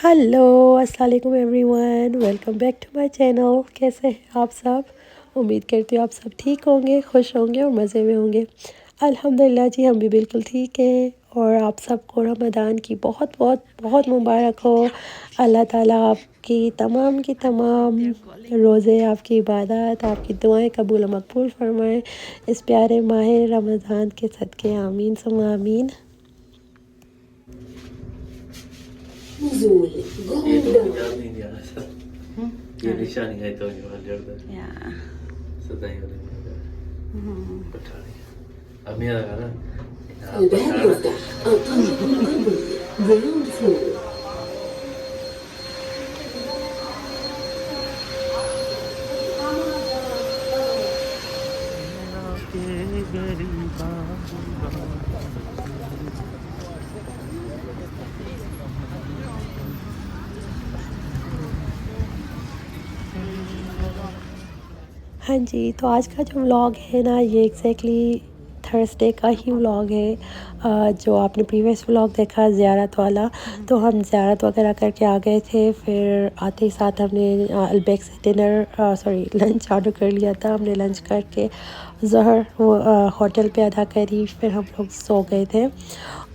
Hello अस्सलाम वालेकुम everyone, welcome back to my channel. कैसे हैं आप सब? उम्मीद करती हूँ आप सब ठीक होंगे, खुश होंगे और मज़े में होंगे। अल्हम्दुलिल्लाह जी, हम भी बिल्कुल ठीक हैं। और आप सबको रमज़ान की बहुत बहुत बहुत मुबारक हो। अल्लाह ताला आपकी तमाम की तमाम रोज़े, आपकी इबादत, आपकी दुआएं कबूल मकबूल फरमाएं इस प्यारे माह रमज़ान के सदक़े। आमीन सुम्मा आमीन। ये तो याद नहीं आ रहा सर। ये निशानी है तो Yeah. सदाई वाले पठानी अब मेरा गाना पठाना हाँ जी, तो आज का जो व्लॉग है ना, ये एग्जैक्टली थर्सडे का ही व्लॉग है। जो आपने प्रीवियस व्लॉग देखा ज़ियारत वाला, तो हम ज़ियारत वगैरह करके आ गए थे। फिर आते ही साथ हमने अलबैक से लंच ऑर्डर कर लिया था। हमने लंच करके ज़हर वो होटल पे अदा करी। फिर हम लोग सो गए थे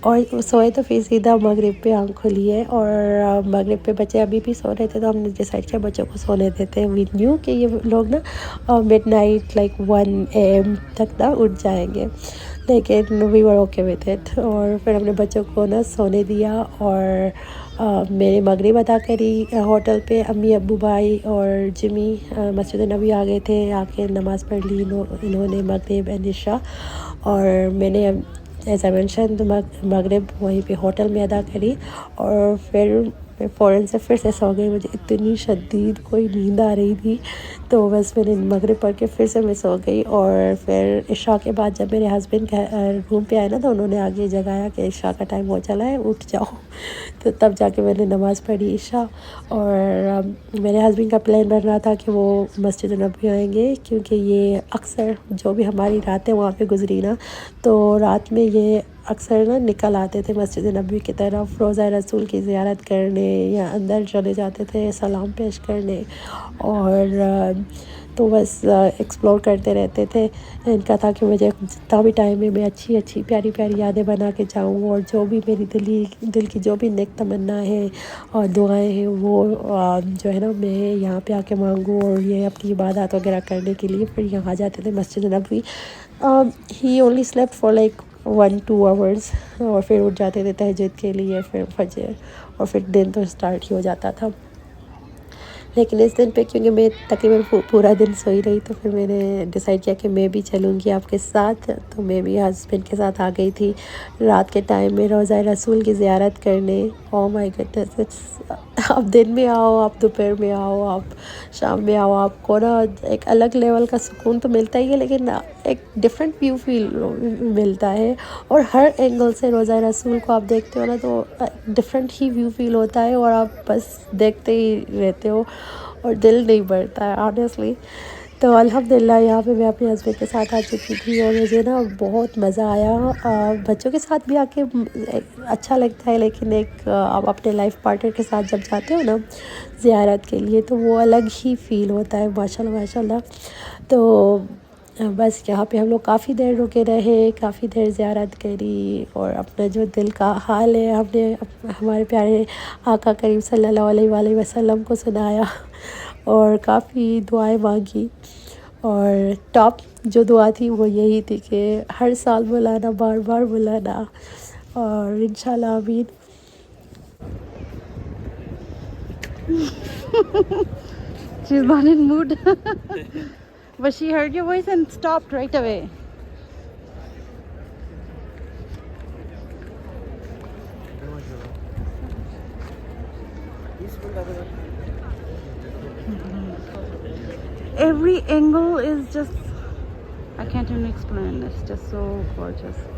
और सोए तो फिर सीधा मगरिब पे आँख खुली है। और मगरिब पे बच्चे अभी भी सो रहे थे, तो हमने डिसाइड किया बच्चों को सोने देते हैं। वी न्यू कि ये लोग ना मिडनाइट लाइक 1 AM तक ना उठ जाएंगे, लेकिन we were okay with it. और फिर हमने बच्चों को ना सोने दिया और मेरे मगरिब अदा करी होटल पे। अम्मी अब्बू भाई और जिमी मस्जिद नबी आ गए थे, आके नमाज़ पढ़ ली इन्होंने मगरिब एंड इशा। और मैंने एज आई मेंशन मगरिब वहीं पे होटल में अदा करी। और फिर मैं फ़ौरन से फिर से सो गई। मुझे इतनी शदीद कोई नींद आ रही थी, तो बस मैंने मगरिब पढ़ के फिर से मैं सो गई। और फिर इशा के बाद जब मेरे हस्बैंड रूम पे आए ना, तो उन्होंने आगे जगाया कि इशा का टाइम हो चला है, उठ जाओ। तो तब जाके मैंने नमाज़ पढ़ी इशा। और मेरे हस्बैंड का प्लान बन रहा था कि वो मस्जिद नबी आएंगे, क्योंकि ये अक्सर जो भी हमारी रातें वहाँ पे गुजरी ना, तो रात में ये अक्सर ना निकल आते थे मस्जिद नबी की तरफ रोज़ा रसूल की ज़ियारत करने, या अंदर चले जाते थे सलाम पेश करने। और तो बस एक्सप्लोर करते रहते थे। इनका था कि मुझे जितना भी टाइम है मैं अच्छी अच्छी प्यारी प्यारी यादें बना के जाऊँ, और जो भी मेरी दिल की जो भी नेक तमन्ना है और दुआएं हैं, वो जो है ना, मैं यहाँ पे आके मांगूँ और ये अपनी इबादत वगैरह करने के लिए फिर यहाँ आ जाते थे मस्जिद नबी। He only slept for like 1-2 hours, और फिर उठ जाते थे तहज्जुद के लिए, फिर फजर, और फिर दिन तो स्टार्ट ही हो जाता था। लेकिन इस दिन पे क्योंकि मैं तकरीबन पूरा दिन सोई रही, तो फिर मैंने डिसाइड किया कि मैं भी चलूँगी आपके साथ। तो मैं भी हस्बैंड के साथ आ गई थी रात के टाइम में रोज़ा रसूल की ज़ियारत करने। ओह माय गुडनेस, आप दिन में आओ, आप दोपहर में आओ, आप शाम में आओ, आपको ना एक अलग लेवल का सुकून तो मिलता ही है, लेकिन एक डिफरेंट व्यू फील मिलता है। और हर एंगल से रोज़ा रसूल को आप देखते हो ना, तो डिफरेंट ही व्यू फील होता है, और आप बस देखते ही रहते हो और दिल नहीं भरता है ऑनेस्टली। तो अल्हम्दुलिल्लाह यहाँ पे मैं अपने हस्बैंड के साथ आ चुकी थी, और मुझे ना बहुत मज़ा आया। बच्चों के साथ भी आके अच्छा लगता है, लेकिन एक आप अपने लाइफ पार्टनर के साथ जब जाते हो ना ज़ियारत के लिए, तो वो अलग ही फ़ील होता है। माशाल्लाह माशाल्लाह। तो बस यहाँ पे हम लोग काफ़ी देर रुके रहे, काफ़ी देर ज़ियारत करी, और अपना जो दिल का हाल है हमने हमारे प्यारे आका करीम सल्लल्लाहु अलैहि वसल्लम को सुनाया, और काफ़ी दुआएं मांगी। और टॉप जो दुआ थी वो यही थी कि हर साल बुलाना, बार बार बुलाना, और इंशाल्लाह आमीन। She's not in mood. But she heard your voice and stopped right away. Every angle is just, I can't even explain. It's just so gorgeous.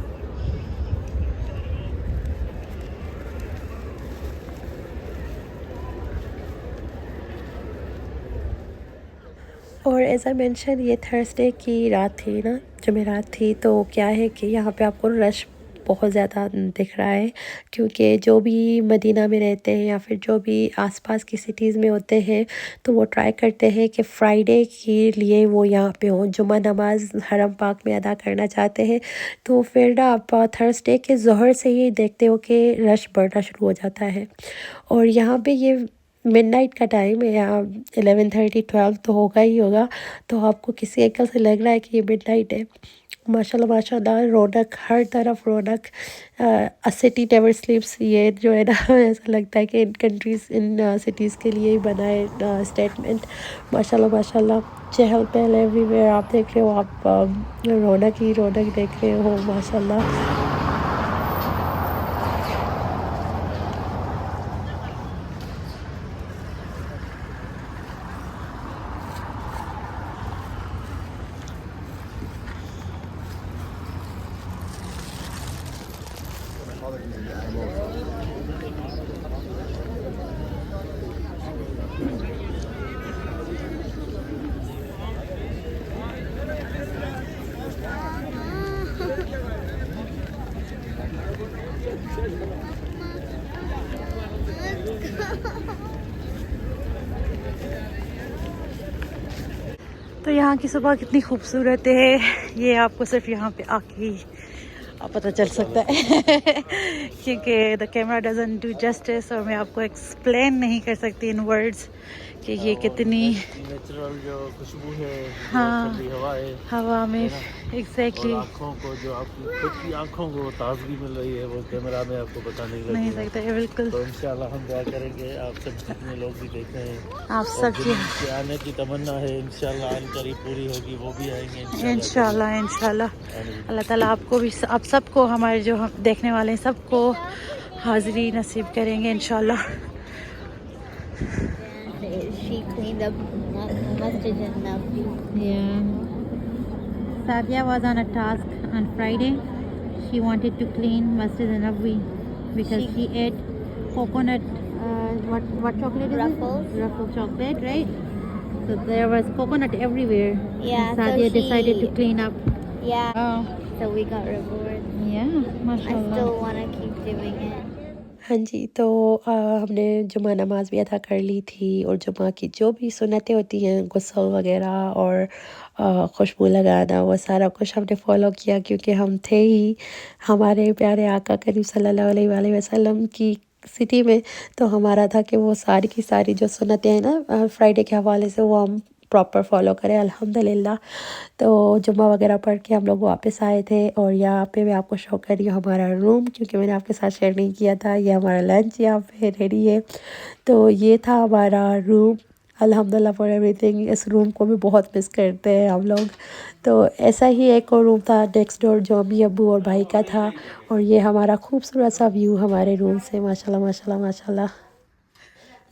और एज़ आई मेंशन, ये थर्सडे की रात थी ना, जुमेरात थी। तो क्या है कि यहाँ पे आपको रश बहुत ज़्यादा दिख रहा है, क्योंकि जो भी मदीना में रहते हैं या फिर जो भी आसपास की सिटीज़ में होते हैं तो वो ट्राई करते हैं कि फ्राइडे के लिए वो यहाँ पे हों, जुम्मा नमाज हरम पाक में अदा करना चाहते हैं। तो फिर ना आप थर्सडे के ज़ोहर से ही देखते हो कि रश बढ़ना शुरू हो जाता है। और यहाँ पे ये मिडनाइट का टाइम है, यहाँ 11:30-12 तो होगा ही होगा, तो आपको किसी एंगल से लग रहा है कि ये मिडनाइट है। माशाल्लाह माशाल्लाह, रौनक हर तरफ रौनक। अ सिटी नेवर स्लीप्स, ये जो है ना ऐसा लगता है कि इन कंट्रीज़ इन सिटीज़ के लिए ही बना है स्टेटमेंट। माशाल्लाह माशाल्लाह, चहल पहल एवरीवेयर आप देख रहे हो, आप रौनक ही रौनक देख रहे हो माशाल्लाह। तो यहाँ की सुबह कितनी खूबसूरत है, ये आपको सिर्फ यहाँ पे आके ही पता चल सकता है क्योंकि the camera doesn't do justice, और मैं आपको एक्सप्लेन नहीं कर सकती इन वर्ड्स कि ये कितनी नेचुरल जो खुशबू है, हाँ, ठंडी हवा है हवा में एग्जैक्टली, आँखों को जो आपकी खुद की आँखों को ताजगी मिल रही है वो कैमरा में आपको पता नहीं सकता है बिल्कुल। तो इंशाल्लाह हम दुआ करेंगे आप सब जितने लोग भी देख रहे हैं, आप सब जिनके आने की तमन्ना है इंशाल्लाह करीब पूरी होगी, वो भी आएंगे इंशाल्लाह इंशाल्लाह। अल्लाह ताला आपको भी, आप सबको, हमारे जो हम देखने वाले हैं सबको हाज़िरी नसीब करेंगे इंशाल्लाह। She cleaned up Masjid Nabawi. Yeah. Sadia was on a task on Friday. She wanted to clean Masjid Nabawi because she ate coconut. What chocolate is Ruffles. it? Ruffles chocolate, right? So there was coconut everywhere. Yeah, And so Sadia she- decided to clean up. Yeah. Oh, So we got reward. yeah, I mashallah. still want to keep doing it. हाँ जी, तो हमने जुमा नमाज भी अदा कर ली थी, और जुमा की जो भी सुन्नतें होती हैं, गुस्ल वगैरह और खुशबू लगाना, वो सारा कुछ हमने फ़ॉलो किया, क्योंकि हम थे ही हमारे प्यारे आका करीम सल्लल्लाहु अलैहि वसल्लम की सिटी में। तो हमारा था कि वो सारी की सारी जो सुन्नतें हैं ना फ्राइडे के हवाले से, वो हम प्रॉपर फॉलो करें अल्हम्दुलिल्लाह। तो जुम्मा वगैरह पढ़ के हम लोग वापस आए थे, और यहाँ पे मैं आपको शो कर रही हूँ हमारा रूम, क्योंकि मैंने आपके साथ शेयर नहीं किया था। ये हमारा लंच यहाँ पे रेडी है, तो ये था हमारा रूम। अल्हम्दुलिल्लाह फॉर एवरीथिंग। इस रूम को भी बहुत मिस करते हैं हम लोग। तो ऐसा ही एक और रूम था नेक्स्ट डोर, जो अम्मी अब्बू और भाई का था, और ये हमारा खूबसूरत सा व्यू हमारे रूम से, माशाल्लाह माशाल्लाह माशाल्लाह।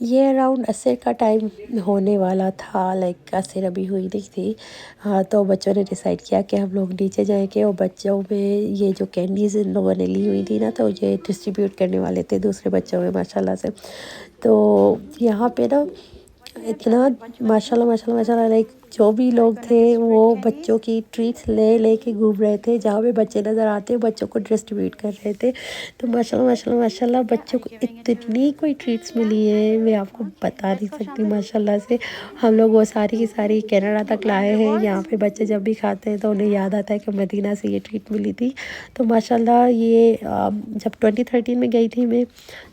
ये अराउंड असर का टाइम होने वाला था, लाइक असर अभी हुई नहीं थी। हाँ, तो बच्चों ने डिसाइड किया कि हम लोग नीचे जाएंगे, और बच्चों में ये जो कैंडीज़ इन लोगों ने ली हुई थी ना, तो ये डिस्ट्रीब्यूट करने वाले थे दूसरे बच्चों में माशाल्लाह से। तो यहाँ पे ना इतना माशाल्लाह माशाल्लाह माशाल्लाह, लाइक जो भी लोग थे वो बच्चों की ट्रीट्स ले के घूम रहे थे, जहाँ पे बच्चे नज़र आते बच्चों को डिस्ट्रीब्यूट कर रहे थे। तो माशाल्लाह माशाल्लाह माशाल्लाह बच्चों को इतनी कोई ट्रीट्स मिली है, मैं आपको बता नहीं सकती माशाल्लाह से। हम लोग वो सारी की सारी कनाडा तक लाए हैं। यहाँ पे बच्चे जब भी खाते हैं तो उन्हें याद आता है कि मदीना से ये ट्रीट मिली थी। तो माशाल्लाह ये जब 2013 में गई थी मैं,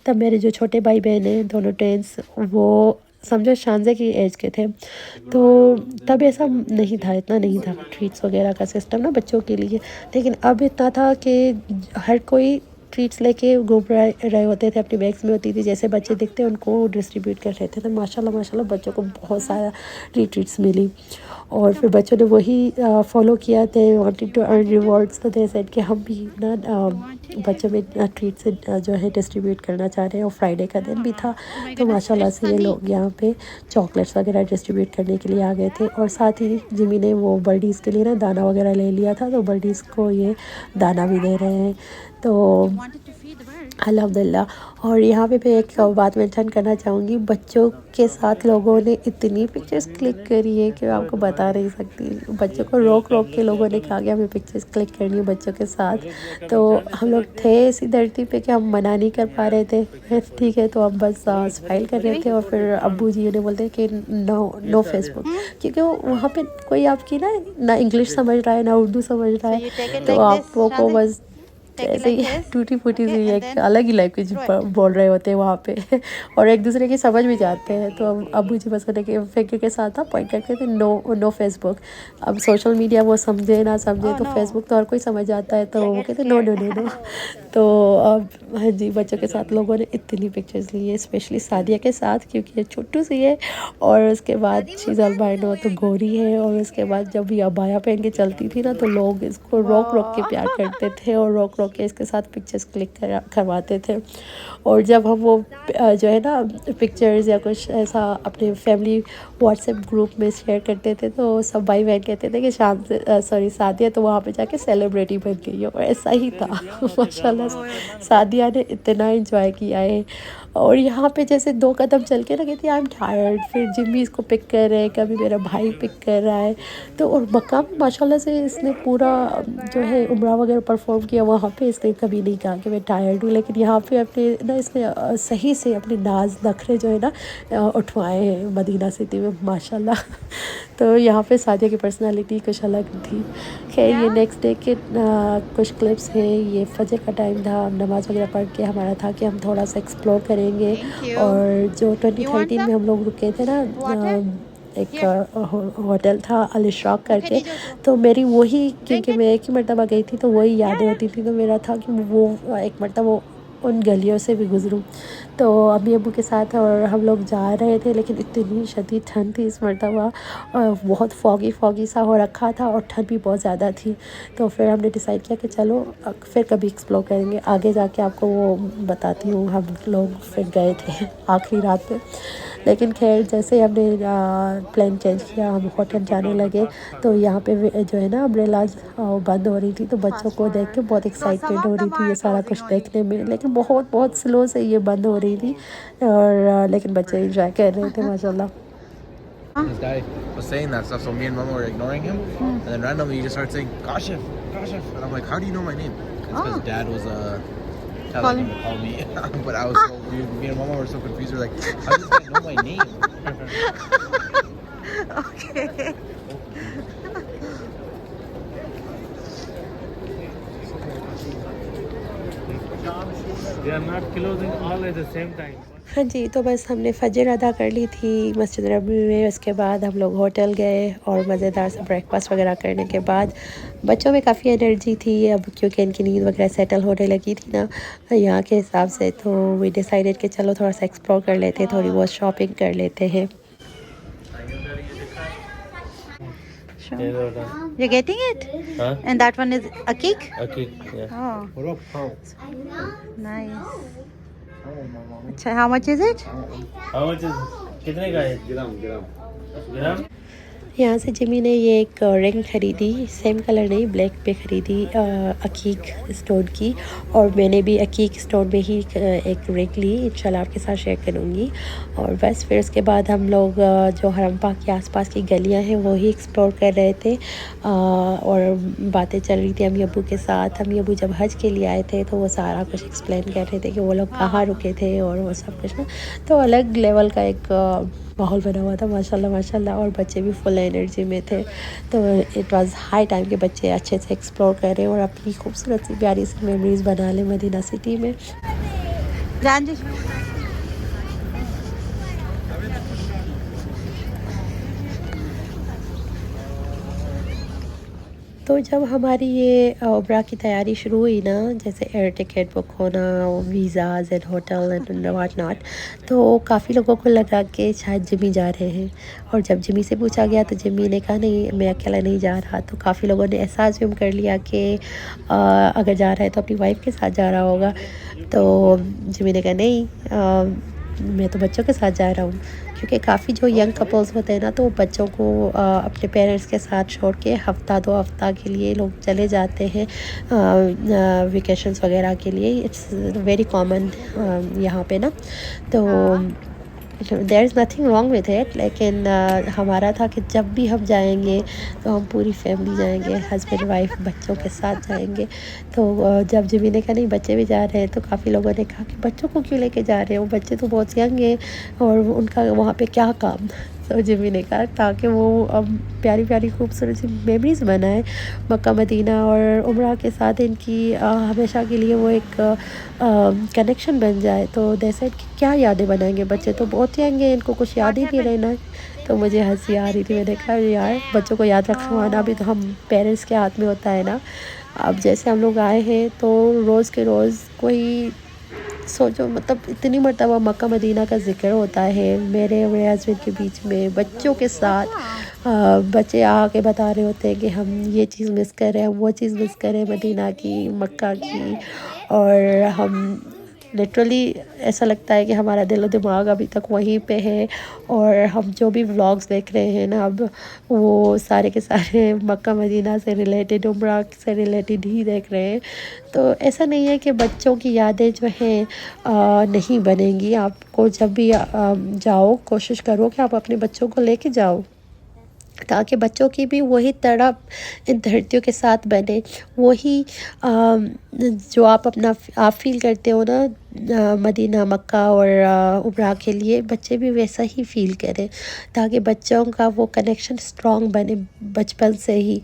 तब मेरे जो छोटे भाई बहन हैं दोनों ट्रेंस, वो समझो शानजे की एज के थे। तो तब ऐसा नहीं था, इतना नहीं था ट्रीट्स वगैरह का सिस्टम ना बच्चों के लिए। लेकिन अब इतना था कि हर कोई ट्रीट्स लेके घूम रहे होते थे, अपनी बैग्स में होती थी, जैसे बच्चे दिखते उनको डिस्ट्रीब्यूट कर रहे थे। तो माशाल्लाह माशाल्लाह बच्चों को बहुत सारा ट्रीट्स मिली, और फिर बच्चों ने वही फॉलो किया। थे वांटेड टू अर्न रिवॉर्ड्स, तो दे सेड कि हम भी ना बच्चों में ट्रीट्स जो है डिस्ट्रीब्यूट करना चाह रहे हैं। और फ्राइडे का दिन भी था, तो माशाल्लाह से ये लोग यहाँ पे चॉकलेट्स वगैरह डिस्ट्रीब्यूट करने के लिए आ गए थे। और साथ ही जिमी ने वो बर्डीज़ के लिए ना दाना वगैरह ले लिया था, तो बर्डीज़ को ये दाना भी दे रहे हैं। तो अल्हम्दुलिल्लाह। और यहाँ पे मैं एक बात मेंशन करना चाहूँगी, बच्चों के साथ लोगों ने इतनी पिक्चर्स क्लिक करी है कि मैं आपको बता नहीं सकती। बच्चों को रोक रोक के लोगों ने कहा कि हमें पिक्चर्स क्लिक करनी है बच्चों के साथ। तो हम लोग थे इसी धरती पे कि हम मना नहीं कर पा रहे थे, फिर ठीक है तो हम बस स्माइल कर रहे थे। और फिर अब्बू जी ने बोलते कि नो नो फेसबुक, क्योंकि वहाँ पे कोई आपकी ना इंग्लिश समझ रहा है ना उर्दू समझ रहा So you take है, it तो like this, आपको को Shadi? बस Take it ऐसे like ही this. टूटी फूटी सी Okay, and एक then अलग ही लैंग्वेज do it. बोल रहे होते हैं वहाँ पे और एक दूसरे की समझ भी जाते हैं। तो अब अबू जी बस उन्हें के फिंगर के साथ ना पॉइंट करते थे नो नो फेसबुक। अब सोशल मीडिया वो समझे ना समझे, Oh तो no. फेसबुक तो हर कोई समझ जाता है, तो I वो get कहते no no scared. No no. तो अब हाँ जी, बच्चों के साथ लोगों ने इतनी पिक्चर्स ली है, स्पेशली सादिया के साथ, क्योंकि ये छोटू सी है। और उसके बाद शीज़ अल्बाइनो तो गोरी है। और उसके बाद जब ये अबाया पहन के चलती थी ना, तो लोग इसको रोक रोक के प्यार करते थे और रोक रोक के इसके साथ पिक्चर्स क्लिक करवाते थे। और जब हम वो जो है ना पिक्चर्स या कुछ ऐसा अपने फैमिली व्हाट्सएप ग्रुप में शेयर करते थे, तो सब भाई बहन कहते थे कि सादिया तो वहाँ पे जाके सेलिब्रिटी बन गई है। और ऐसा ही था माशाल्लाह, सादिया ने इतना एंजॉय किया है। और यहाँ पे जैसे 2 कदम चल के ना कहती आई एम टायर्ड, फिर जिम्मी इसको पिक कर रहे हैं, कभी मेरा भाई पिक कर रहा है। तो और मक्का में माशाल्लाह से इसने पूरा जो है उम्रा वगैरह परफॉर्म किया, वहाँ पे इसने कभी नहीं कहा कि मैं टायर्ड हूँ। लेकिन यहाँ पे अपने ना इसने सही से अपने नाज नखरे जो है ना उठवाए हैं मदीना सिटी में माशाल्लाह। तो यहाँ पे सादिया की पर्सनालिटी कुछ अलग थी। खैर ये नेक्स्ट डे के कुछ क्लिप्स हैं। ये फजर का टाइम था, हम नमाज़ वगैरह पढ़ के हमारा था कि हम थोड़ा सा एक्सप्लोर करेंगे। Thank you. और जो You want 2013 में some? हम लोग रुके थे ना, Water? एक होटल था अल इशराक करके, दीदी, जो- तो मेरी वही, क्योंकि it? मैं एक ही मरतबा गई थी तो वही यादें होती थी, तो मेरा था कि वो एक मरतबा उन गलियों से भी गुज़रूँ। तो अम्मी अब्बू के साथ और हम लोग जा रहे थे, लेकिन इतनी शदीद ठंड थी इस मरतबा, बहुत फॉगी सा हो रखा था और ठंड भी बहुत ज़्यादा थी। तो फिर हमने डिसाइड किया कि चलो फिर कभी एक्सप्लोर करेंगे, आगे जाके आपको वो बताती हूँ। हम लोग फिर गए थे आखिरी रात में, लेकिन खैर जैसे हमने प्लान चेंज किया, हम होटल जाने लगे, तो यहाँ पे जो है ना अम्ब्रेलाज बंद हो रही थी, तो बच्चों को देख के बहुत एक्साइटमेंट हो रही थी ये सारा कुछ देखने में। लेकिन बहुत बहुत स्लो से ये बंद हो रही थी, और लेकिन बच्चे इंजॉय कर रहे थे माशाल्लाह। This guy was saying that stuff, so me and Mama were ignoring him, and then randomly he just started saying Kashif, Kashif, and I'm like, how do you know my name? It's because Dad was telling him to call me, but I was so weird. Me and Mama were so confused. We're like, how does this guy know my name? Okay. They are not closing all at the same time. हाँ जी, तो बस हमने फ़जर अदा कर ली थी मस्जिद नबवी में। उसके बाद हम लोग होटल गए और मज़ेदार सा ब्रेकफास्ट वगैरह करने के बाद बच्चों में काफ़ी एनर्जी थी अब, क्योंकि इनकी नींद वगैरह सेटल होने लगी थी ना यहाँ के हिसाब से। तो वी डिसाइडेड कि चलो थोड़ा सा एक्सप्लोर कर लेते हैं, थोड़ी बहुत शॉपिंग कर लेते हैं। You're getting it? Huh? And that one is a cake? Okay, yeah. Oh, What about pearls? nice. अच्छा, how much is it? How much is? कितने का है? ग्राम? यहाँ से जिमी ने ये एक रिंग खरीदी, सेम कलर नहीं ब्लैक पे ख़रीदी, अकीक स्टोन की। और मैंने भी अकीक स्टोन में ही एक रिंग ली, इंशाल्लाह आपके साथ शेयर करूँगी। और बस फिर उसके बाद हम लोग जो हरम पाक के आसपास की गलियाँ हैं वो ही एक्सप्लोर कर रहे थे, और बातें चल रही थी अम्मी अब्बू के साथ। अम्मी अब्बू जब हज के लिए आए थे तो वो सारा कुछ एक्सप्लेन कर रहे थे कि वो लोग कहाँ रुके थे और वो सब कुछ ना, तो अलग लेवल का एक माहौल बना हुआ था माशाल्लाह माशाल्लाह। और बच्चे भी फुल एनर्जी में थे, तो इट वाज़ हाई टाइम के बच्चे अच्छे से एक्सप्लोर करें और अपनी खूबसूरत सी प्यारी सी मेमोरीज़ बना लें मदीना सिटी में। तो जब हमारी ये उम्रा की तैयारी शुरू हुई ना, जैसे एयर टिकट बुक होना, visas and hotel and what not, तो काफ़ी लोगों को लगा कि शायद जिमी जा रहे हैं। और जब जिमी से पूछा गया तो जिमी ने कहा नहीं, मैं अकेला नहीं जा रहा। तो काफ़ी लोगों ने ऐसा अज्यूम कर लिया कि अगर जा रहा है तो अपनी वाइफ के साथ जा रहा होगा। तो जिमी ने कहा नहीं, मैं तो बच्चों के साथ जा रहा हूँ, क्योंकि काफ़ी जो यंग कपल्स होते हैं ना, तो बच्चों को अपने पेरेंट्स के साथ छोड़ के हफ्ता 2 हफ्ता के लिए लोग चले जाते हैं वेकेशंस वगैरह के लिए। इट्स वेरी कॉमन यहाँ पे ना, तो there is nothing wrong with it. लेकिन हमारा था कि जब भी हम जाएंगे तो हम पूरी फैमिली जाएंगे, हस्बैंड वाइफ बच्चों के साथ जाएंगे। तो जब जिमी ने कहा नहीं बच्चे भी जा रहे हैं, तो काफ़ी लोगों ने कहा कि बच्चों को क्यों लेके जा रहे हो, बच्चे तो बहुत यंग हैं और उनका वहाँ पे क्या काम। तो जिमी ने कहा ताकि वो प्यारी प्यारी खूबसूरत सी मेमोरीज़ बनाए मक्का मदीना और उम्रा के साथ, इनकी हमेशा के लिए वो एक कनेक्शन बन जाए। तो जैसे कि क्या यादें बनाएंगे, बच्चे तो बहुत यंग हैं, इनको कुछ याद ही नहीं रहना है। तो मुझे हंसी आ रही थी, मैंने कहा यार बच्चों को याद रखवाना भी तो हम पेरेंट्स के हाथ में होता है ना। अब जैसे हम लोग आए हैं तो रोज़ के रोज़ कोई सोचो, मतलब इतनी मरतबा मक्का मदीना का ज़िक्र होता है मेरे और मेरे हस्बैंड के बीच में बच्चों के साथ। बच्चे आके बता रहे होते हैं कि हम ये चीज़ मिस कर रहे हैं, वो चीज़ मिस कर रहे हैं मदीना की, मक्का की। और हम लिटरली ऐसा लगता है कि हमारा दिल और दिमाग अभी तक वहीं पे है, और हम जो भी व्लॉग्स देख रहे हैं ना अब, वो सारे के सारे मक्का मदीना से रिलेटेड, उम्रा से रिलेटेड ही देख रहे हैं। तो ऐसा नहीं है कि बच्चों की यादें जो हैं नहीं बनेंगी। आपको जब भी जाओ कोशिश करो कि आप अपने बच्चों को लेके जाओ, ताकि बच्चों की भी वही तड़प इन धरतियों के साथ बने, वही जो आप अपना आप फील करते हो ना मदीना मक्का और उम्रा के लिए, बच्चे भी वैसा ही फील करें, ताकि बच्चों का वो कनेक्शन स्ट्रॉन्ग बने बचपन से ही।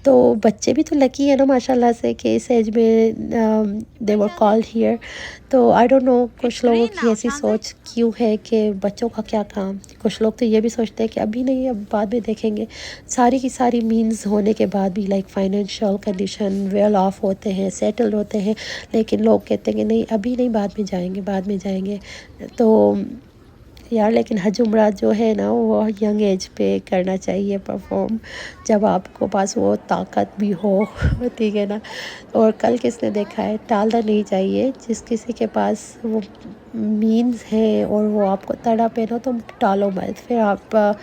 तो बच्चे भी तो लकी है ना माशाल्लाह से कि इस एज में दे वर कॉल्ड हियर। तो आई डोंट नो कुछ लोगों की ऐसी सोच क्यों है कि बच्चों का क्या काम। कुछ लोग तो ये भी सोचते हैं कि अभी नहीं, अब बाद में देखेंगे। सारी की सारी मीन्स होने के बाद भी, like financial condition well of होते हैं, सेटल्ड होते हैं, लेकिन लोग कहते हैं कि नहीं अभी नहीं, बाद में जाएंगे, बाद में जाएंगे। तो यार लेकिन हज उम्रा जो है ना, वो यंग एज पे करना चाहिए परफॉर्म, जब आपको पास वो ताकत भी हो ठीक है ना। और कल किसने देखा है, टालना नहीं चाहिए। जिस किसी के पास वो मीन्स है और वो आपको तड़प है ना, तो टालो मत। फिर आप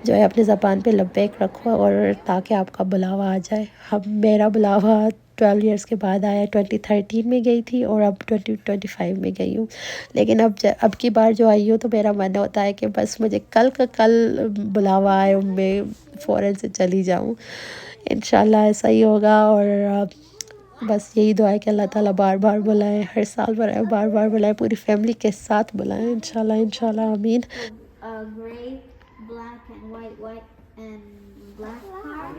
जो है अपनी ज़बान पे लब्बैक रखो, और ताकि आपका बुलावा आ जाए। हम मेरा बुलावा 12 इयर्स के बाद आया। 2013 में गई थी और अब 2025 में गई हूँ। लेकिन अब की बार जो आई हूँ तो मेरा मन होता है कि बस मुझे कल का कल बुलावा आए, मैं फ़ौरन से चली जाऊँ। इंशाल्लाह ऐसा ही होगा। और बस यही दुआ है कि अल्लाह ताला बार बार बुलाए, हर साल बार बार बुलाए, पूरी फैमिली के साथ बुलाएं इंशाल्लाह इंशाल्लाह आमीन। Gray, black, and white, and black car.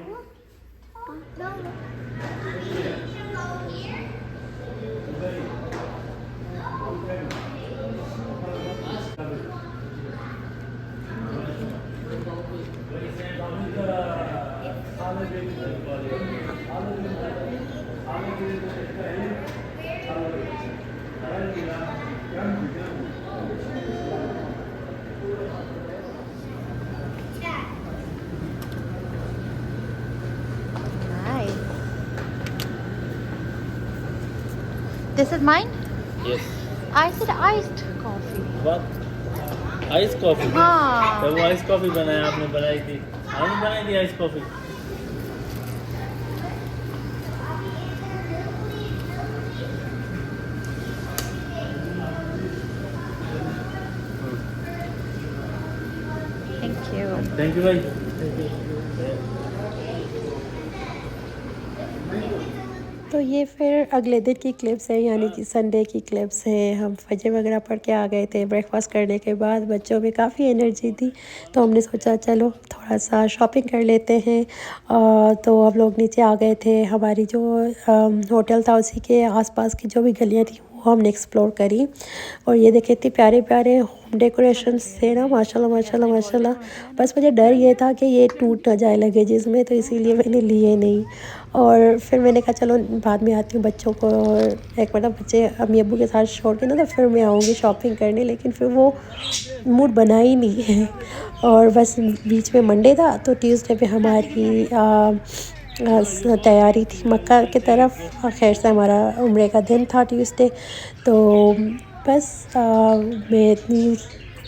This is mine? Yes. I said iced coffee. What? Ice coffee? हाँ। तो वो आइस कॉफी बनाया आपने, बनाई थी आपने, बनाई थी ice coffee. Thank you. Thank you भाई। तो ये फिर अगले दिन की क्लिप्स है, यानी कि संडे की क्लिप्स हैं। हम फजर वगैरह पढ़ के आ गए थे। ब्रेकफास्ट करने के बाद बच्चों में काफ़ी एनर्जी थी, तो हमने सोचा चलो थोड़ा सा शॉपिंग कर लेते हैं। तो हम लोग नीचे आ गए थे। हमारी जो होटल था उसी के आसपास की जो भी गलियाँ थी वो हमने एक्सप्लोर करी। और ये देखे इतने प्यारे प्यारे होम डेकोरेशंस थे ना, माशाल्लाह माशाल्लाह माशाल्लाह। बस मुझे डर ये था कि ये टूट ना जाए लगेज में, तो इसीलिए मैंने लिए नहीं। और फिर मैंने कहा चलो बाद में आती हूँ, बच्चों को एक मतलब बच्चे अम्मी अब्बू के साथ छोड़ के ना, तो फिर मैं आऊँगी शॉपिंग करने। लेकिन फिर वो मूड बना ही नहीं है। और बस बीच में मंडे था, तो ट्यूसडे पे हमारी तैयारी थी मक्का की तरफ। खैर से हमारा उम्रे का दिन था ट्यूसडे, तो बस मैं इतनी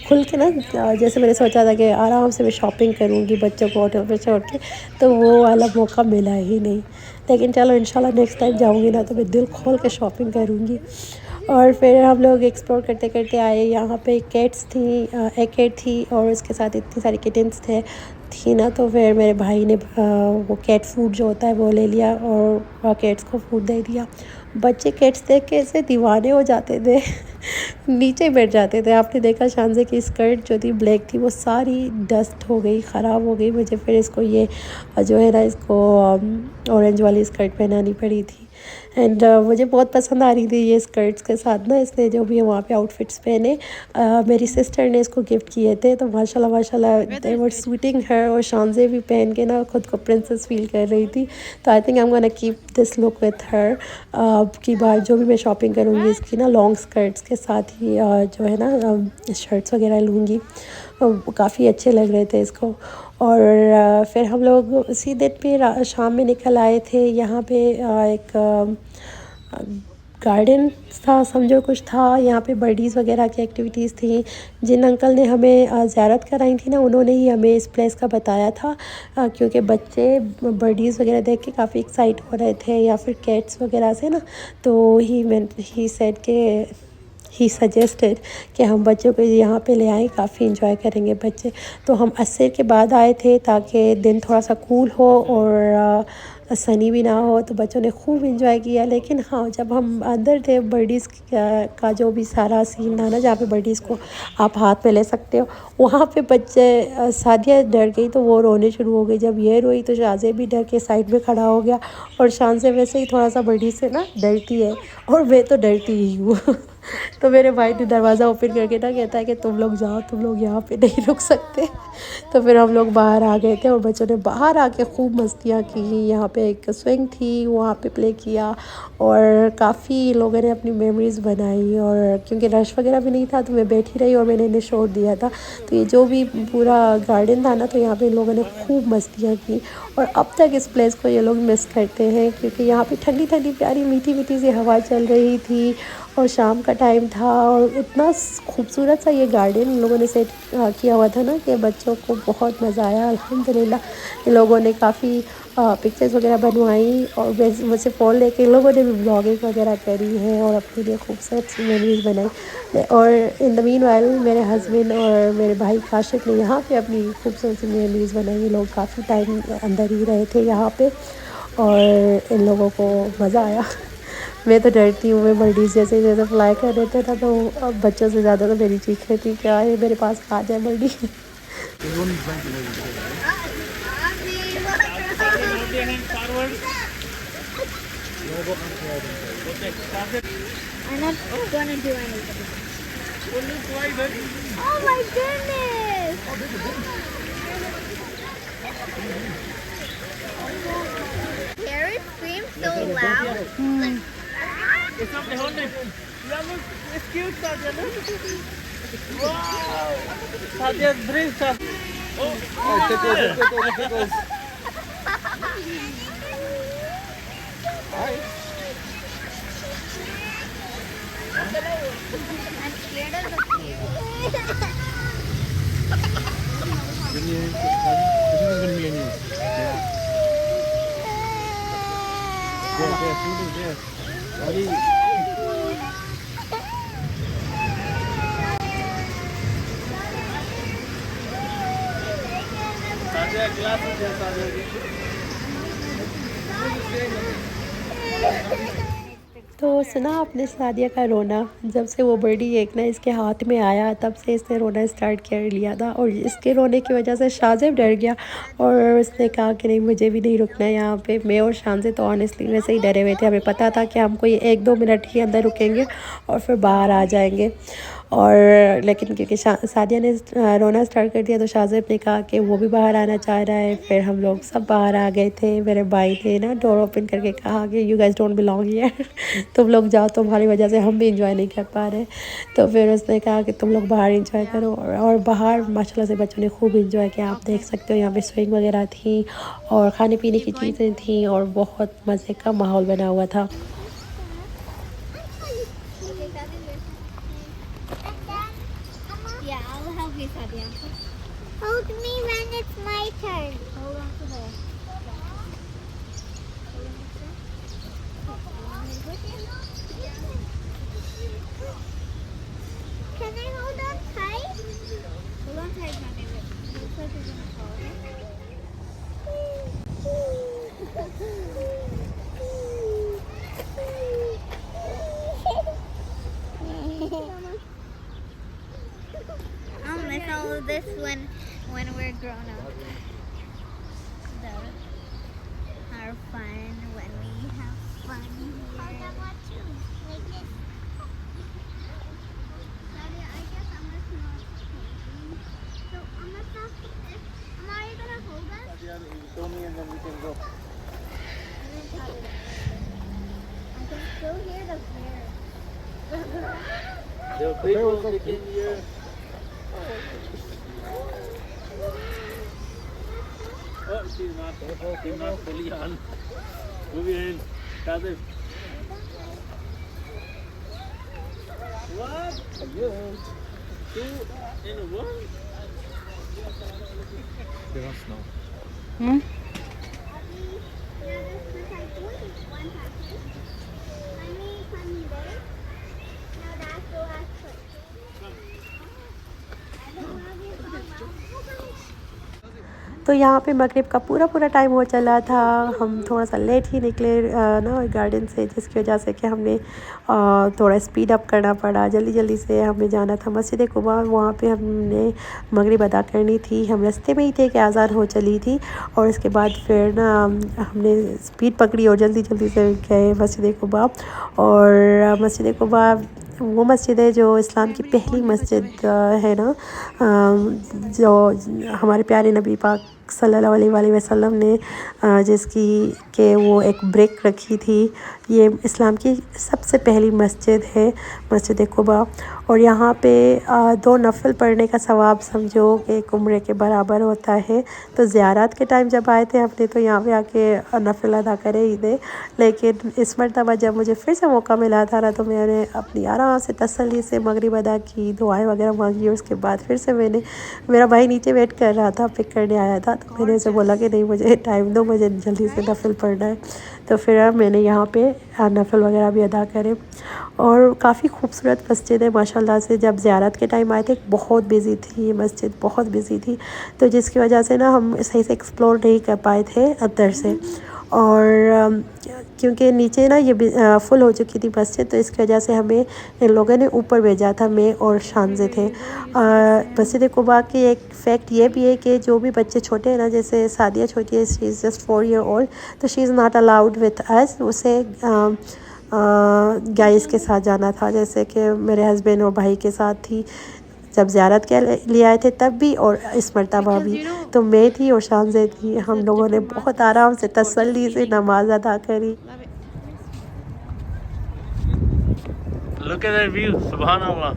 खुल के ना जैसे मैंने सोचा था कि आराम से मैं शॉपिंग करूँगी बच्चों को होटल पे छोड़ के, तो वो वाला मौका मिला ही नहीं। लेकिन चलो इंशाल्लाह नेक्स्ट टाइम जाऊँगी ना तो मैं दिल खोल के शॉपिंग करूँगी। और फिर हम लोग एक्सप्लोर करते करते आए। यहाँ पे कैट्स थी, एक कैट थी और उसके साथ इतनी सारी किटन्स थी ना, तो फिर मेरे भाई ने वो कैट फूड जो होता है वो ले लिया और कैट्स को फूड दे दिया। बच्चे कैट्स देख के ऐसे दीवाने हो जाते थे नीचे बैठ जाते थे। आपने देखा शानज़े की स्कर्ट जो थी ब्लैक थी वो सारी डस्ट हो गई, ख़राब हो गई। मुझे फिर इसको ये जो है ना इसको ऑरेंज वाली स्कर्ट पहनानी पड़ी थी। एंड मुझे बहुत पसंद आ रही थी ये स्कर्ट्स के साथ ना, इसने जो भी वहाँ पे आउटफिट्स पहने। मेरी सिस्टर ने इसको गिफ्ट किए थे, तो माशाल्लाह माशाल्लाह दे वर सूटिंग हर। और शानज़े भी पहन के ना खुद को प्रिंसेस फील कर रही थी। तो I think I am gonna keep this look with her. की बार जो भी मैं शॉपिंग करूँगी इसकी ना लॉन्ग स्कर्ट्स के साथ ही जो है ना शर्ट्स वगैरह लूँगी। काफ़ी अच्छे लग रहे थे इसको। और फिर हम लोग उसी दिन पे शाम में निकल आए थे। यहाँ पे एक गार्डन था समझो, कुछ था यहाँ पे, बर्डीज़ वगैरह की एक्टिविटीज़ थी। जिन अंकल ने हमें ज़ियारत कराई थी ना उन्होंने ही हमें इस प्लेस का बताया था, क्योंकि बच्चे बर्डीज़ वगैरह देख के काफ़ी एक्साइट हो रहे थे या फिर कैट्स वगैरह से ना। तो ही सेड के ही सजेस्टेड कि हम बच्चों को यहाँ पे ले आएँ, काफ़ी इंजॉय करेंगे बच्चे। तो हम असर के बाद आए थे ताकि दिन थोड़ा सा कूल हो और सनी भी ना हो, तो बच्चों ने खूब इंजॉय किया। लेकिन हाँ, जब हम अंदर थे बर्डीज़ का जो भी सारा सीन था ना जहाँ पे बर्डीज़ को आप हाथ में ले सकते हो, वहाँ पे बच्चे सादिया डर गई तो वो रोने शुरू हो गई। जब ये रोई तो शाज़े भी डर के साइड में खड़ा हो गया। और शानज़े वैसे ही थोड़ा सा बर्डीज़ से ना डरती है और मैं तो डरती ही हूँ तो मेरे भाई ने दरवाज़ा ओपन करके ना कहता है कि तुम लोग जाओ, तुम लोग यहाँ पे नहीं रुक सकते। तो फिर हम लोग बाहर आ गए थे और बच्चों ने बाहर आके खूब मस्तियाँ की। यहाँ पे एक स्विंग थी, वहाँ पे प्ले किया और काफ़ी लोगों ने अपनी मेमोरीज़ बनाई। और क्योंकि रश वगैरह भी नहीं था तो मैं बैठी रही और मैंने इन्हें शोर दिया था। तो ये जो भी पूरा गार्डन था ना, तो यहाँ पे इन लोगों ने खूब मस्तियाँ की। और अब तक इस प्लेस को ये लोग मिस करते हैं, क्योंकि यहाँ पे ठंडी ठंडी प्यारी मीठी मीठी सी हवा चल रही थी और शाम का टाइम था। और इतना खूबसूरत सा ये गार्डन इन लोगों ने सेट किया हुआ था ना कि बच्चों को बहुत मज़ा आया। अल्हम्दुलिल्लाह इन लोगों ने काफ़ी पिक्चर्स वगैरह बनवाई और मुझसे फ़ोन लेके इन लोगों ने भी ब्लॉगिंग वगैरह करी है और अपने लिए खूबसूरत सी मेमोरीज़ बनाई। और इन द मीन वाइल मेरे हस्बैंड और मेरे भाई काशिफ ने यहाँ पे अपनी खूबसूरत सी मेमोरीज़ बनाई। ये लोग काफ़ी टाइम अंदर ही रहे थे यहाँ पे और इन लोगों को मज़ा आया। मैं तो डरती हूँ, मैं बर्डीज़ जैसे फ्लाई कर रहे थे ना, तो अब बच्चों से ज़्यादा तो मेरी चीखें थी क्या है मेरे पास आ जाए birdie. I'm not gonna do anything. Oh my goodness! Harry screams so loud. It's up the whole thing. Yeah, look, it's cute, Sadia. Look. Wow. Sadia's brave stuff. Oh, I'm scared of the cute. Sadia, glasses there, Sadia. तो सुना आपने सादिया का रोना? जब से वो birdie एक ना इसके हाथ में आया तब से इसने रोना स्टार्ट कर लिया था। और इसके रोने की वजह से शाज़ेब डर गया और उसने कहा कि नहीं मुझे भी नहीं रुकना है यहाँ पे। मैं और शानज़े तो ऑनेस्टली वैसे ही डरे हुए थे, हमें पता था कि हम कोई 1-2 मिनट ही अंदर रुकेंगे और फिर बाहर आ जाएंगे। और लेकिन क्योंकि सादिया ने रोना स्टार्ट कर दिया तो शाज़ेब ने कहा कि वो भी बाहर आना चाह रहा है। फिर हम लोग सब बाहर आ गए थे। मेरे भाई ने ना डोर ओपन करके कहा कि you guys don't belong here, तुम लोग जाओ, तुम्हारी वजह से हम भी इंजॉय नहीं कर पा रहे। तो फिर उसने कहा कि तुम लोग बाहर इंजॉय करो। और बाहर माशाल्लाह से बच्चों ने खूब इंजॉय किया। आप देख सकते हो यहाँ पे स्विंग वगैरह थी और खाने पीने की चीज़ें थी और बहुत मज़े का माहौल बना हुआ था। Please, Sadia. Hold me when it's my turn. Hold on to her. Can I hold on tight? Hold on tight, my baby. Looks like you're gonna fall, I'll miss all of this when we're grown up. Our fun when we have fun here. I guess I'm not holding. So I'm not am I gonna hold us? Yeah, you show me and then we can go. I can still hear the bear. The bear was like in here. Oh, she's not fully on. Move your hand. Kazif. What? Two in one? They don't snow. Hmm? तो यहाँ पे मगरिब का पूरा time हो चला था। हम थोड़ा सा लेट ही निकले ना गार्डन से, जिसकी वजह से कि हमने थोड़ा स्पीड अप करना पड़ा। जल्दी से हमें जाना था मस्जिद कुबा। वहाँ पे हमने मगरिब अदा करनी थी। हम रास्ते में ही थे कि आज़ान हो चली थी और उसके बाद फिर ना हमने स्पीड पकड़ी और जल्दी से गए मस्जिद कुबा। और मस्जिद कुबा वो मस्जिद है जो इस्लाम की पहली मस्जिद है ना, जो हमारे प्यारे नबी पाक सल्लल्लाहु अलैहि वसल्लम ने जिसकी के वो एक ब्रेक रखी थी। ये इस्लाम की सबसे पहली मस्जिद है, मस्जिद कुबा। और यहाँ पे 2 नफल पढ़ने का सवाब समझो कि एक उम्रे के बराबर होता है। तो ज़ियारत के टाइम जब आए थे हमने तो यहाँ पे आके नफल अदा करे ही थे, लेकिन इस मरतबा जब मुझे फिर से मौका मिला था ना, तो मैंने अपनी आराम से तसल्ली से मगरिब अदा की, दुआएं वगैरह मांगी। उसके बाद फिर से मेरा भाई नीचे वेट कर रहा था, पिक करने आया था, तो मैंने उसे बोला कि नहीं मुझे टाइम दो, मुझे जल्दी से नफल पढ़ना है। तो फिर मैंने यहाँ पे नफल वगैरह भी अदा करे। और काफ़ी खूबसूरत मस्जिद है माशाल्लाह से। जब ज़ियारत के टाइम आए थे बहुत बिज़ी थी ये मस्जिद, बहुत बिज़ी थी, तो जिसकी वजह से ना हम सही से एक्सप्लोर नहीं कर पाए थे अंदर से। और क्योंकि नीचे ना ये फुल हो चुकी थी मस्जिद, तो इसकी वजह से हमें इन लोगों ने ऊपर भेजा था। मैं और शानज़े थे। मस्जिद कुबा की एक फ़ैक्ट ये भी है कि जो भी बच्चे छोटे हैं ना, जैसे सादिया छोटी है, she is just 4 year old, तो she is not allowed with us. उसे गाइस के साथ जाना था, जैसे कि मेरे हस्बैंड और भाई के साथ थी जब ज़ियारत के लिए आए थे तब भी, और इस मरतबा भी। तो मैं थी और शानज़े थी। हम लोगों ने बहुत आराम से तसल्ली से नमाज अदा करी। Look at that view, subhanallah.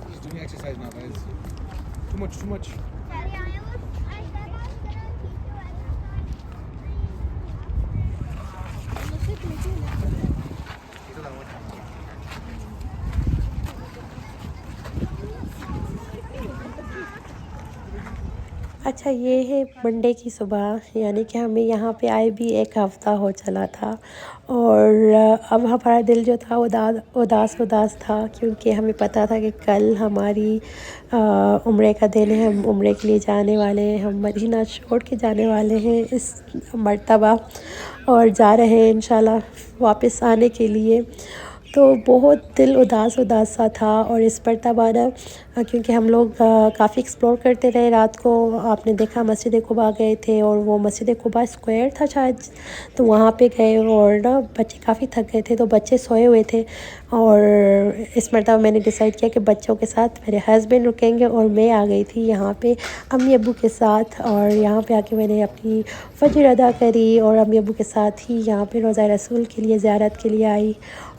Just doing exercise now, guys. Too much. Daddy, I said I was gonna teach you अच्छा, ये है मंडे की सुबह, यानी कि हमें यहाँ पे आए भी 1 हफ़्ता हो चला था। और अब हमारा दिल जो था उदास था, क्योंकि हमें पता था कि कल हमारी उम्रे का दिन है। हम उम्रे के लिए जाने वाले हैं, हम मदीना छोड़ के जाने वाले हैं इस मरतबा, और जा रहे हैं इंशाल्लाह वापस आने के लिए। तो बहुत दिल उदास उदास सा था। और इस मरतबा ना क्योंकि हम लोग काफ़ी एक्सप्लोर करते रहे रात को, आपने देखा मस्जिद कुबा गए थे और वो मस्जिद कुबा स्क्वायर था शायद, तो वहाँ पे गए और ना बच्चे काफ़ी थक गए थे तो बच्चे सोए हुए थे। और इस मरतबा मैंने डिसाइड किया कि बच्चों के साथ मेरे हस्बैंड रुकेंगे और मैं आ गई थी यहाँ पे अम्मी अब्बू के साथ। और यहाँ पे आके मैंने अपनी फजर अदा करी और अम्मी अब्बू के साथ ही यहाँ पे रोज़ा रसूल के लिए ज़ियारत के लिए आई।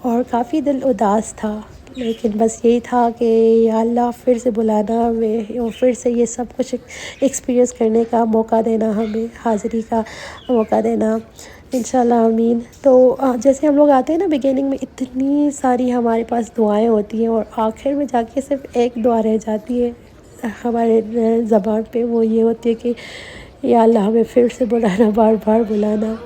और काफ़ी दिल उदास था, लेकिन बस यही था कि या अल्लाह फिर से बुलाना हमें और फिर से ये सब कुछ एक्सपीरियंस करने का मौका देना, हमें हाज़िरी का मौका देना इंशाल्लाह आमीन। तो जैसे हम लोग आते हैं ना, बिगिनिंग में इतनी सारी हमारे पास दुआएं होती हैं और आखिर में जाके सिर्फ एक दुआ रह जाती है हमारे ज़बान पे, वो ये होती है कि या अल्लाह हमें फिर से बुलाना, बार बार बुलाना।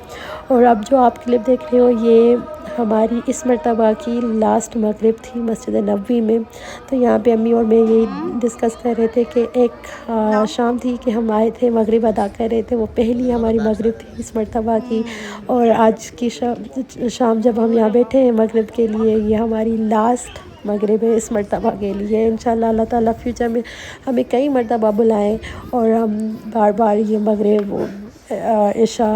और अब जो आप क्लिप देख रहे हो ये हमारी इस मरतबा की लास्ट मगरिब थी मस्जिद नबवी में। तो यहाँ पे अम्मी और मैं यही डिस्कस कर रहे थे कि एक शाम थी कि हम आए थे मगरिब अदा कर रहे थे, वो पहली हमारी मगरिब थी इस मरतबा की। और आज की शाम जब हम यहाँ बैठे हैं मगरिब के लिए, ये हमारी लास्ट मगरिब है इस मरतबा के लिए। इंशाल्लाह अल्लाह ताला फ्यूचर में हमें कई मरतबा बुलाएं और हम बार बार ये मगरिब, इशा,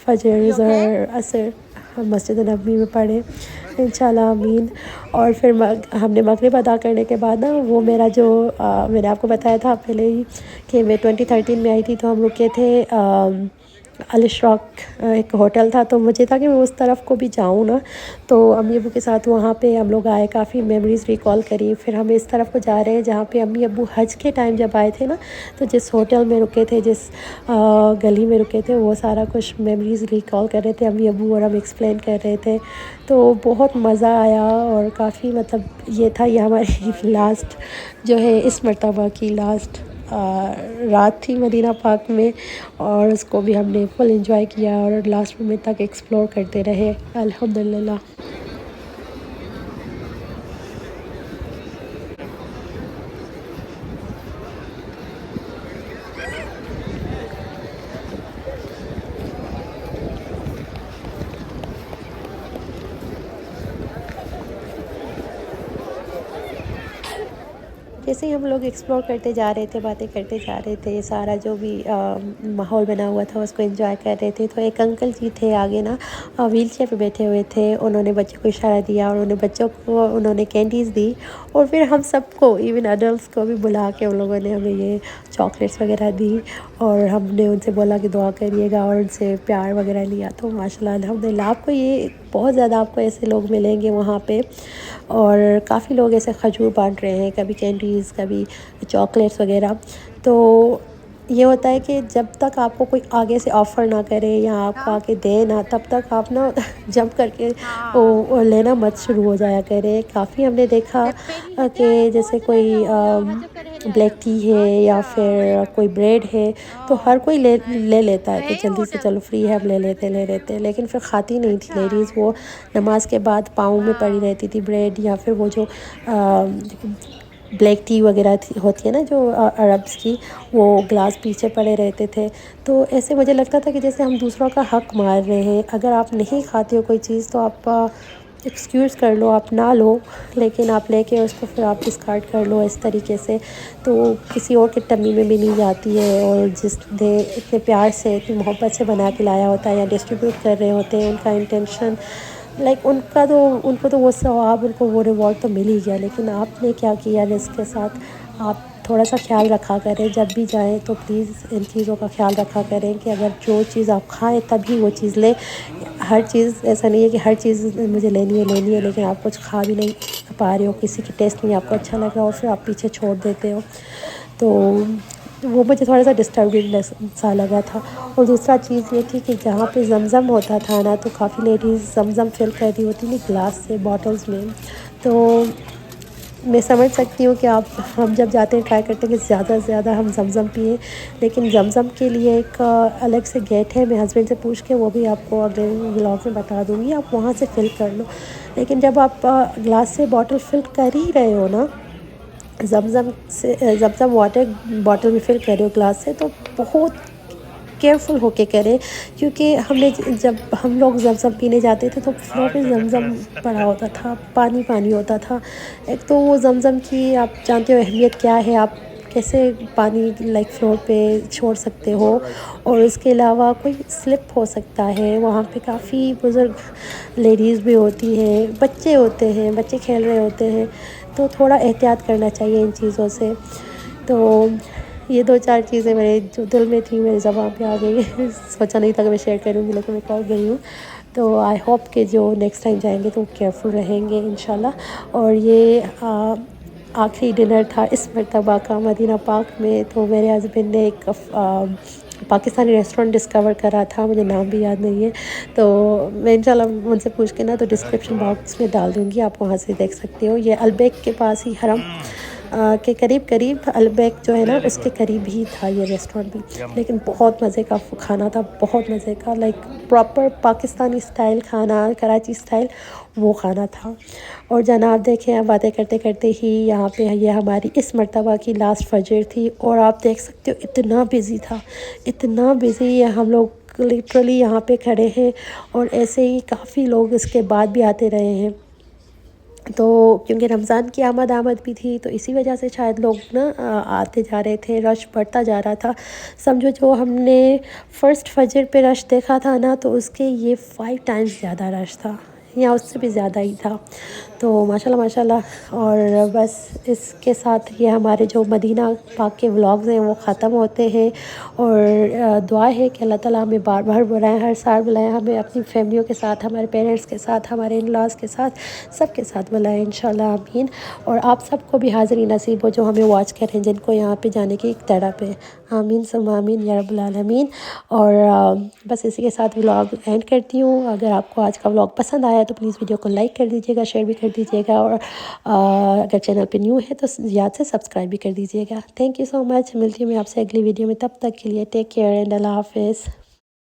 फजर, ज़हर, असर हम मस्जिद नबवी में पढ़े इंशाल्लाह आमीन। और फिर हमने मगरिब अदा करने के बाद ना, वो मेरा जो मैंने आपको बताया था पहले ही कि मैं 2013 में आई थी, तो हम रुके थे अल-इशराक एक होटल था, तो मुझे था कि मैं उस तरफ को भी जाऊँ ना। तो अम्मी अब्बू के साथ वहाँ पे हम लोग आए, काफ़ी मेमोरीज़ रिकॉल करी। फिर हम इस तरफ को जा रहे हैं जहाँ पे अम्मी अब्बू हज के टाइम जब आए थे ना, तो जिस होटल में रुके थे, जिस गली में रुके थे, वो सारा कुछ मेमोरीज़ रिकॉल कर रहे थे अम्मी अब्बू और हम एक्सप्लेन कर रहे थे। तो बहुत मज़ा आया और काफ़ी मतलब ये था, ये हमारी लास्ट जो है इस मरतबा की लास्ट रात थी मदीना पाक में। और उसको भी हमने फुल एंजॉय किया और लास्ट मोमेंट तक एक्सप्लोर करते रहे अल्हम्दुलिल्लाह। जैसे ही हम लोग एक्सप्लोर करते जा रहे थे, बातें करते जा रहे थे, सारा जो भी माहौल बना हुआ था उसको एंजॉय कर रहे थे, तो एक अंकल जी थे आगे ना, व्हील चेयर पर बैठे हुए थे। उन्होंने बच्चों को इशारा दिया और उन्होंने बच्चों को उन्होंने कैंडीज़ दी और फिर हम सबको, इवन अडल्ट्स को भी बुला के उन लोगों ने हमें ये चॉकलेट्स वगैरह दी और हमने उनसे बोला कि दुआ करिएगा और उनसे प्यार वगैरह लिया। तो माशाल्लाह अल्हम्दुलिल्लाह आपको ये बहुत ज़्यादा आपको ऐसे लोग मिलेंगे वहाँ पे। और काफ़ी लोग ऐसे खजूर बांट रहे हैं, कभी कैंडीज़, कभी चॉकलेट्स वगैरह। तो ये होता है कि जब तक आपको कोई आगे से ऑफ़र ना करे या आपको आके दे ना, तब तक आप ना जंप करके वो लेना मत शुरू हो जाया करें। काफ़ी हमने देखा कि जैसे कोई ब्लैक टी है या फिर कोई ब्रेड है, तो हर कोई ले लेता है कि जल्दी से चलो फ्री है अब ले लेते हैं, लेकिन फिर खाती नहीं थी लेडीज़। वो नमाज के बाद पाँव में पड़ी रहती थी ब्रेड, या फिर वो जो ब्लैक टी वगैरह होती है ना जो अरब्स की, वो ग्लास पीछे पड़े रहते थे। तो ऐसे मुझे लगता था कि जैसे हम दूसरों का हक़ मार रहे हैं। अगर आप नहीं खाते हो कोई चीज़ तो आप एक्सक्यूज़ कर लो, आप ना लो, लेकिन आप लेके उसको फिर आप डिस्कार्ड कर लो इस तरीके से, तो किसी और की टम्मी में भी नहीं जाती है। और जिसने इतने प्यार से, इतनी मोहब्बत से बना के लाया होता है या डिस्ट्रीब्यूट कर रहे होते हैं, उनका इंटेंशन उनको तो वो सवाब, उनको वो रिवॉर्ड तो मिल ही गया। लेकिन आपने क्या किया रिस्क के साथ, आप थोड़ा सा ख्याल रखा करें। जब भी जाएं तो प्लीज़ इन चीज़ों का ख्याल रखा करें कि अगर जो चीज़ आप खाएं तभी वो चीज़ लें। हर चीज़ ऐसा नहीं है कि हर चीज़ मुझे लेनी है, लेकिन आप कुछ खा भी नहीं पा रहे हो, किसी की टेस्ट नहीं आपको अच्छा लग रहा और फिर आप पीछे छोड़ देते हो, तो वो मुझे थोड़ा सा डिस्टर्बिंग सा लगा था। और दूसरा चीज़ ये थी कि जहाँ पे ज़मज़म होता था ना, तो काफ़ी लेडीज़ ज़मज़म फिल कर रही होती थी ग्लास से, बॉटल्स में। तो मैं समझ सकती हूँ कि हम जब जाते हैं ट्राई करते हैं कि ज़्यादा से ज़्यादा हम ज़मज़म पिए, लेकिन ज़मज़म के लिए एक अलग से गेट है। मैं हस्बैंड से पूछ के वो भी आपको अगले व्लॉग में बता दूँगी, आप वहाँ से फ़िल कर लो। लेकिन जब आप ग्लास से बॉटल फ़िल कर ही रहे हो ना, ज़मज़म वाटर बॉटल में फ़िल कर रहे हो ग्लास से, तो बहुत केयरफुल होके करें, क्योंकि हमने जब हम लोग ज़मज़म पीने जाते थे तो फ्लोर पे ज़मज़म पड़ा होता था, पानी पानी होता था। एक तो वो ज़मज़म की आप जानते हो अहमियत क्या है, आप कैसे पानी लाइक फ्लोर पे छोड़ सकते हो, और इसके अलावा कोई स्लिप हो सकता है। वहाँ पे काफ़ी बुज़ुर्ग लेडीज़ भी होती हैं, बच्चे होते हैं, बच्चे खेल रहे होते हैं, तो थोड़ा एहतियात करना चाहिए इन चीज़ों से। तो ये 2-4 चीज़ें मेरे जो दिल में थी मेरी ज़बान पे आ गई सोचा नहीं था कि मैं शेयर करूँगी, लेकिन मैं कर गई हूँ। तो आई होप कि जो नेक्स्ट टाइम जाएंगे तो केयरफुल रहेंगे इंशाल्लाह। और ये आखिरी डिनर था इस मरतबा का मदीना पाक में। तो मेरे हस्बैंड ने एक पाकिस्तानी रेस्टोरेंट डिस्कवर करा था, मुझे नाम भी याद नहीं है, तो मैं इंशाल्लाह उनसे पूछ के ना तो डिस्क्रिप्शन बॉक्स में डाल दूँगी, आप वहाँ से देख सकते हो। ये अलबेक के पास ही हरम के करीब अलबेक जो है ना उसके करीब ही था ये रेस्टोरेंट भी, लेकिन बहुत मज़े का खाना था, बहुत मज़े का, लाइक प्रॉपर पाकिस्तानी स्टाइल खाना, कराची स्टाइल वो खाना था। और जनाब देखें, आप बातें करते करते ही यहाँ पे ये हमारी इस मरतबा की लास्ट फजर थी, और आप देख सकते हो इतना बिज़ी था, इतना बिज़ी है, हम लोग लिटरली यहाँ पे खड़े हैं, और ऐसे ही काफ़ी लोग इसके बाद भी आते रहे हैं। तो क्योंकि रमज़ान की आमद भी थी, तो इसी वजह से शायद लोग ना आते जा रहे थे, रश बढ़ता जा रहा था। समझो जो हमने फ़र्स्ट फजर पे रश देखा था ना, तो उसके ये 5 टाइम्स ज़्यादा रश था, या उससे भी ज़्यादा ही था। तो माशाल्लाह माशाल्लाह। और बस इसके साथ ये हमारे जो मदीना पाक के व्लॉग्स हैं वो ख़त्म होते हैं, और दुआ है कि अल्लाह ताला हमें बार बार बुलाएं, हर साल बुलाएं, हमें अपनी फैमिलियों के साथ, हमारे पेरेंट्स के साथ, हमारे इन-लॉज़ के साथ, सबके साथ बुलाएं इंशाल्लाह, आमीन। और आप सबको भी हाज़िरी नसीब हो जो हमें वॉच करें, जिनको यहाँ पे जाने की एक तड़प है, आमीन सुम्मा आमीन या रब्बुल आलमीन। और बस इसी के साथ व्लॉग एंड करती हूँ। अगर आपको आज का व्लॉग पसंद आया तो प्लीज़ वीडियो को लाइक कर दीजिएगा, शेयर भी कर दीजिएगा, और अगर चैनल पे न्यू है तो याद से सब्सक्राइब भी कर दीजिएगा। Thank you so much. मिलती हूँ मैं आपसे अगली वीडियो में, तब तक के लिए टेक केयर एंड अल्लाह हाफ़िज़।